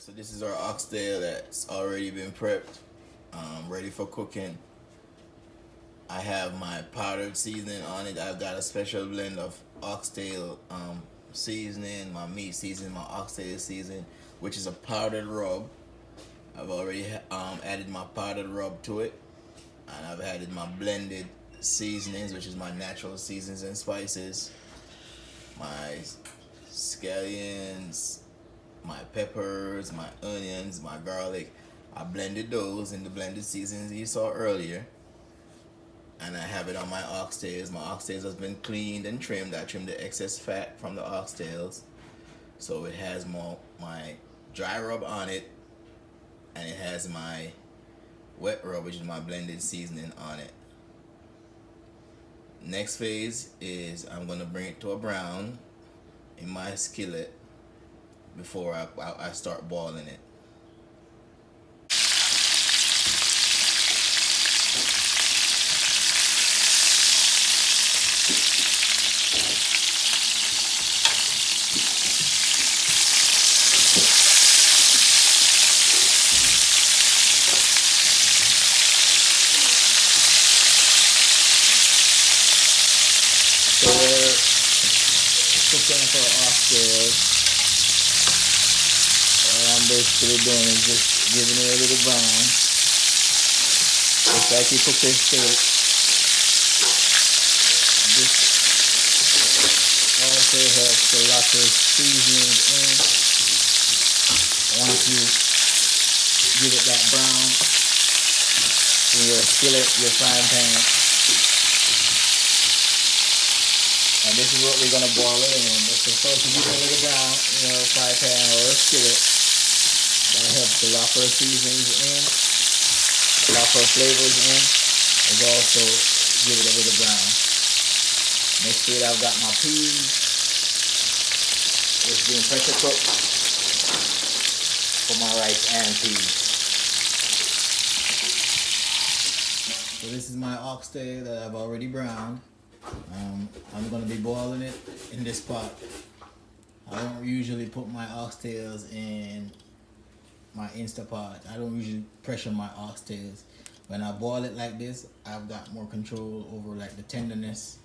So this is our oxtail that's already been prepped, ready for cooking. I have my powdered seasoning on it. I've got a special blend of oxtail seasoning, my meat seasoning, my oxtail seasoning, which is a powdered rub. I've already added my powdered rub to it, and I've added my blended seasonings, which is my natural seasonings and spices, my scallions, my peppers, my onions, my garlic. I blended those in the blended seasonings you saw earlier. And I have it on my oxtails. My oxtails has been cleaned and trimmed. I trimmed the excess fat from the oxtails. So it has more my dry rub on it, and it has my wet rub, which is my blended seasoning on it. Next phase is I'm gonna bring it to a brown in my skillet before I start boiling it. So we're cooking for oxtails. All I'm basically doing is just giving it a little brown. Just like you cook your steak. This also helps to lock your seasonings in. Once you give it that brown in your skillet, your frying pan. And this is what we're gonna boil it in. It's supposed to give it a little brown, fry pan or a skillet. That helps to lock our seasonings in, lock our flavors in. It also give it a little brown. Next to it, I've got my peas. It's being pressure cooked for my rice and peas. So this is my oxtail that I've already browned. I'm going to be boiling it in this pot. I don't usually put my oxtails in my Instapot. I don't usually pressure my oxtails. When I boil it like this, I've got more control over like the tenderness.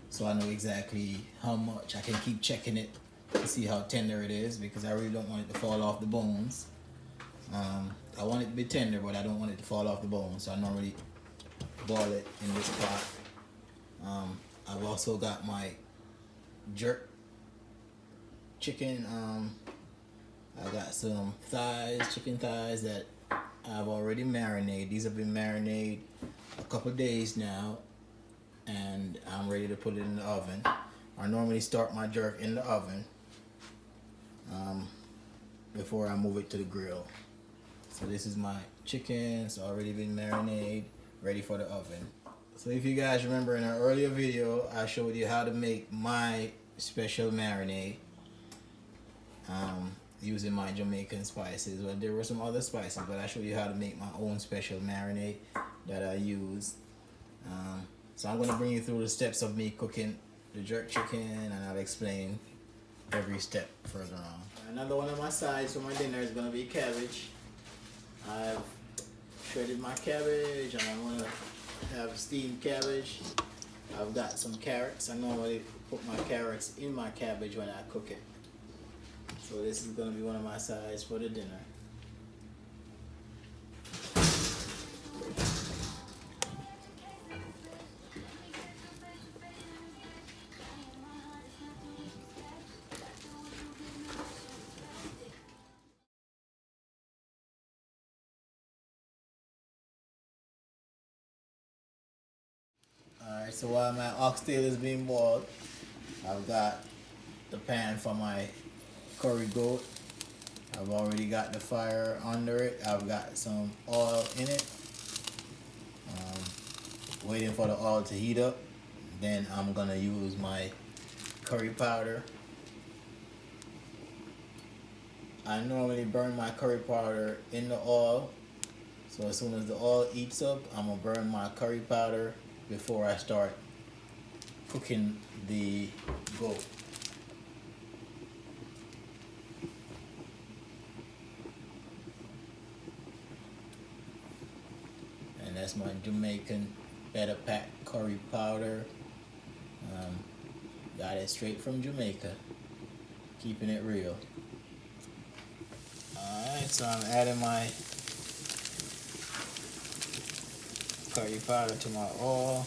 So I know exactly how much. I can keep checking it to see how tender it is, because I really don't want it to fall off the bones. I want it to be tender, but I don't want it to fall off the bones. So I normally boil it in this pot. I've also got my jerk chicken. I got some chicken thighs that I've already marinated. These have been marinated a couple days now, and I'm ready to put it in the oven. I normally start my jerk in the oven before I move it to the grill. So this is my chicken. It's already been marinated, ready for the oven. So if you guys remember, in an earlier video, I showed you how to make my special marinade using my Jamaican spices. Well, there were some other spices, but I showed you how to make my own special marinade that I use. So I'm going to bring you through the steps of me cooking the jerk chicken, and I'll explain every step further on. Another one of my sides for my dinner is going to be cabbage. I've shredded my cabbage, and I want to have steamed cabbage. I've got some carrots. I normally put my carrots in my cabbage when I cook it. So this is going to be one of my sides for the dinner. Alright, so while my oxtail is being boiled, I've got the pan for my curry goat. I've already got the fire under it. I've got some oil in it. Waiting for the oil to heat up. Then I'm gonna use my curry powder. I normally burn my curry powder in the oil. So as soon as the oil heats up, I'm gonna burn my curry powder before I start cooking the goat. that's my Jamaican better pack curry powder. Got it straight from Jamaica. Keeping it real. Alright, so I'm adding my curry powder to my oil.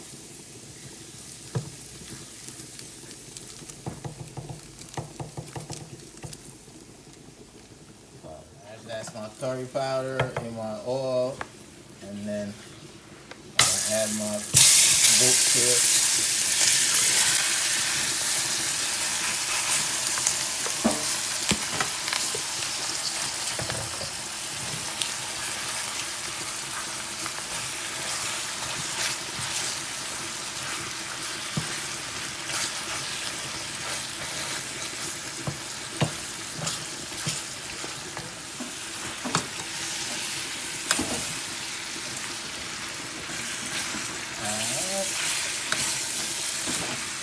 That's my curry powder in my oil, and then I add my goat to it.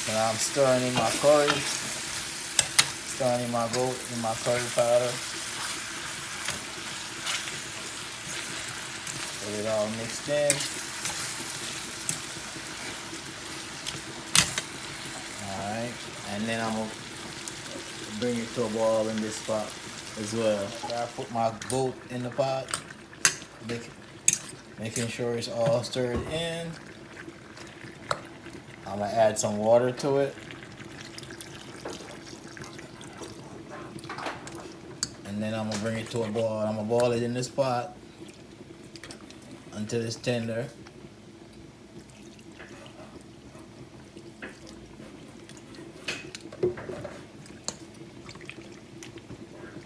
So I'm stirring in my curry, stirring in my goat, in my curry powder. Get it all mixed in. Alright, and then I'm going to bring it to a boil in this pot as well. I put my goat in the pot, making sure it's all stirred in. I'm going to add some water to it. And then I'm going to bring it to a boil. I'm going to boil it in this pot until it's tender.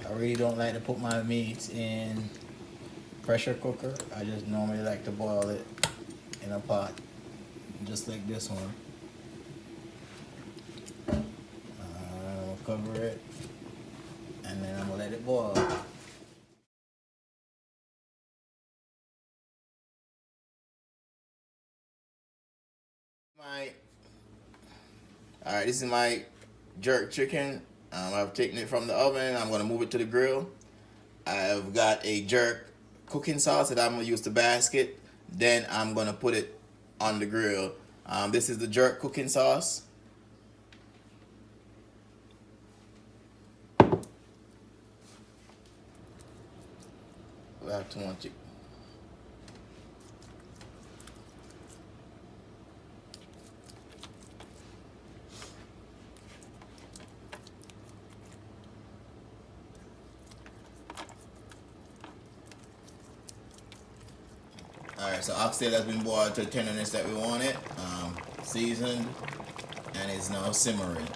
I really don't like to put my meats in pressure cooker. I just normally like to boil it in a pot, just like this one. Cover it, and then I'm gonna let it boil. Alright, this is my jerk chicken. I've taken it from the oven. I'm gonna move it to the grill. I've got a jerk cooking sauce that I'm gonna use to basket. Then I'm gonna put it on the grill. This is the jerk cooking sauce. We have too much. Alright, so oxtail has been boiled to the tenderness that we want it, seasoned, and it's now simmering.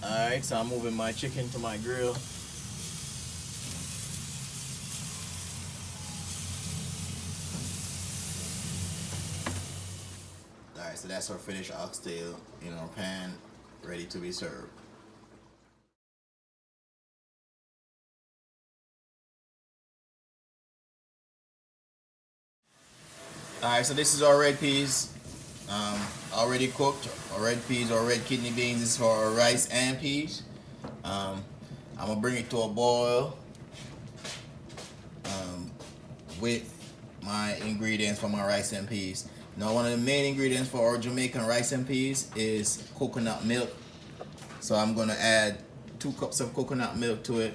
Alright, so I'm moving my chicken to my grill. Alright, so that's our finished oxtail in our pan, ready to be served. Alright, so this is our red peas, already cooked. Our red peas or red kidney beans is for our rice and peas. I'm gonna bring it to a boil with my ingredients for my rice and peas. Now, one of the main ingredients for our Jamaican rice and peas is coconut milk. So I'm gonna add 2 cups of coconut milk to it.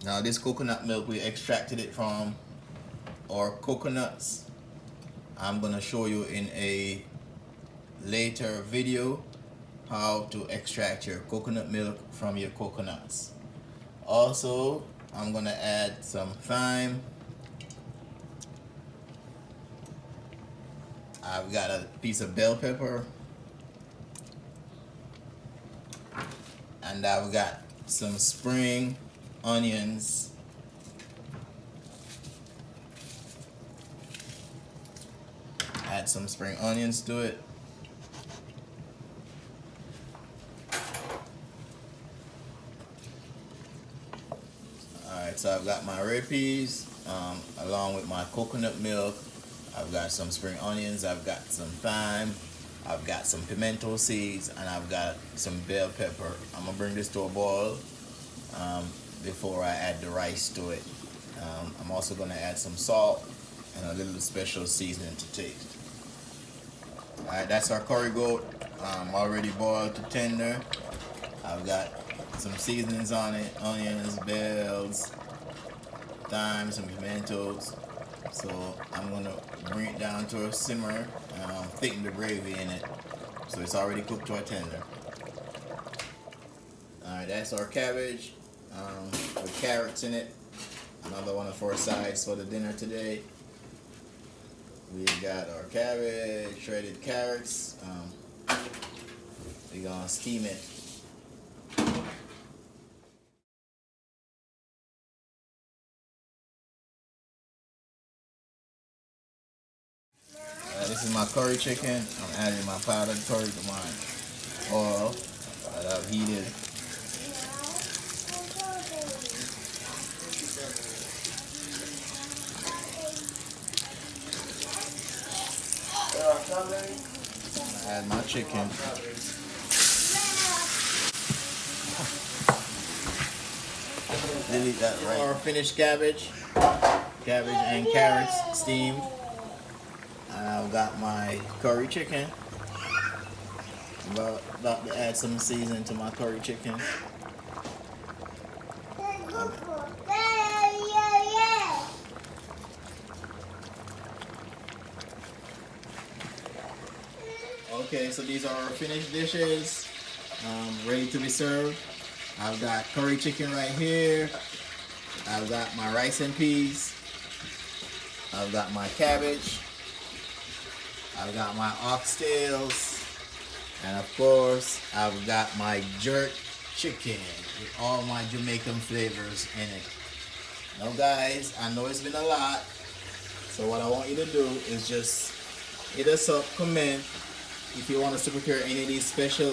Now, this coconut milk, we extracted it from our coconuts. I'm gonna show you in a later video how to extract your coconut milk from your coconuts. Also, I'm gonna add some thyme. I've got a piece of bell pepper, and I've got some spring onions. Add some spring onions to it. Alright, Alright, so I've got my red peas along with my coconut milk. I've got some spring onions, I've got some thyme, I've got some pimento seeds, and I've got some bell pepper. I'm gonna bring this to a boil before I add the rice to it. I'm also gonna add some salt and a little special seasoning to taste. Alright, that's our curry goat. Already boiled to tender. I've got some seasonings on it, onions, bells, thyme, some pimentos. So I'm gonna bring it down to a simmer and thicken the gravy in it. So it's already cooked to a tender. Alright, that's our cabbage with carrots in it. Another one of our sides for the dinner today. We've got our cabbage, shredded carrots. We're gonna steam it. This is my curry chicken. I'm adding my powdered curry to my oil that I've heated. I add my chicken. Delete that right. Our finished cabbage and carrots steamed. And I've got my curry chicken. I'm about to add some seasoning to my curry chicken. Okay, so these are our finished dishes, ready to be served. I've got curry chicken right here. I've got my rice and peas. I've got my cabbage. I've got my oxtails. And of course, I've got my jerk chicken with all my Jamaican flavors in it. Now guys, I know it's been a lot. So what I want you to do is just hit us up, comment. If you want us to prepare any of these special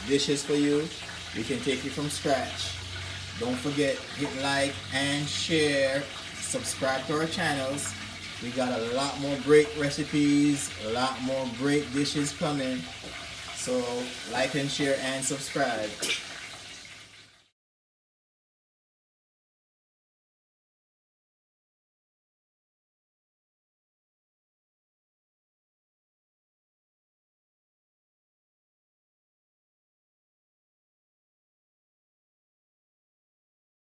dishes for you, we can take it from scratch. Don't forget, hit like and share. Subscribe to our channels. We got a lot more great recipes, a lot more great dishes coming. So like and share and subscribe.